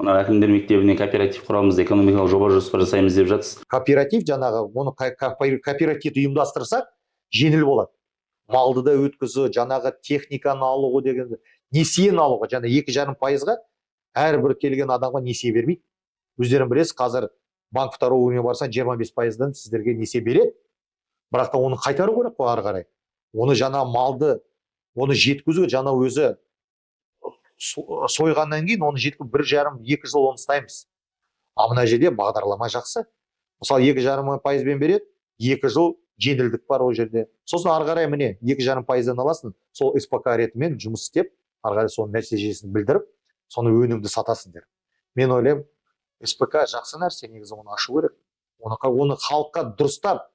Мына әкімдер мектебіне кооператив құрамыз, экономикалық жоба жоспар жасаймыз деп жатсыз. Кооператив жаңағы оны кооператив ұйымдастырсақ жеңіл болады. Малды да өткізу, жаңағы техниканы алуға деген несиені алуға, жаңа 2,5%-ға әрбір келген адамға несие бермейді. Өздерің білесіз, қазір банк второй уровня барсаң 25%-дан сіздерге несие береді. Бірақ та оны қайтару керек қой ары қарай. Оны жаңа малды, оны жеткізу, жаңа өзі сойғаннан кейін оны жеткізу 1,5-2 жыл оны ұстаймыз. А мына жерде бағдарлама жақсы. Мысалы 2,5%-бен береді, 2 жыл жеңілдік бар ол жерде. Сосын ары қарай міне 2,5%-дан аласың, сол СПК ретімен жұмыс істеп, ары қарай соның нәтижесін білдіріп, соны өнімді сатасыңдар. Мен ойлаймын, СПК жақсы нәрсе, негізі оны ашу керек. Оны халыққа дұрыстап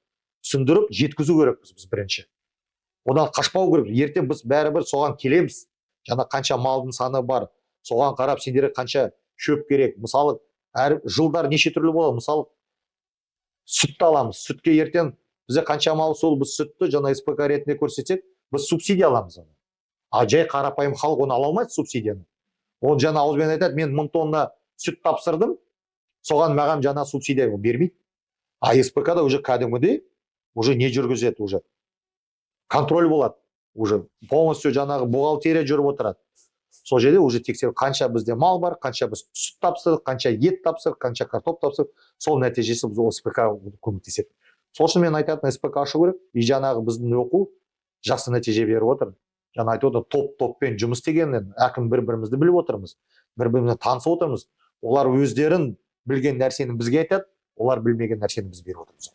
түсіндіріп жеткізу керекпіз біз бірінші. Одан қашпау керек. Ертең біз бәрібір соған келеміз. Жаңа қанша малдың саны бар, соған қарап сендерге қанша шөп керек. Мысалы, әр жылдар неше түрлі болады. Мысалы, сүтті аламыз. Сүтке ертең бізде қанша мал сол, біз сүтті жаңа СПК ретінде көрсетсек, біз субсидия аламыз оны. А жай қарапайым халық оны ала алмайды субсидияны. Ол жаңа ауызбен айтады, мен 1000 тонна сүт тапсырдым, соған маған жаңа субсидия бермейді. А СПК-да уже кәдімгідей уже не жүргізеді, уже контроль болады, уже полностью жаңағы бухгалтерия жүріп отырады. Сол жерде уже тексеріп, қанша бізде мал бар, қанша біз сүт тапсырдық, қанша ет тапсырдық, қанша картоп тапсырдық, сол нәтижесі біз СПК көмектеседі. Сол үшін мен айтатын, СПК ашу керек. И жаңағы біздің оқу жақсы нәтиже беріп отыр. Жаңа айтып отыр, топ-топпен жұмыс істегеннен әкім бір-бірімізді біліп отырмыз, бір-бірімізді танысып отырмыз. Олар өздерін білген нәрсені бізге айтады, олар білмеген нәрсені біз беріп отырмыз.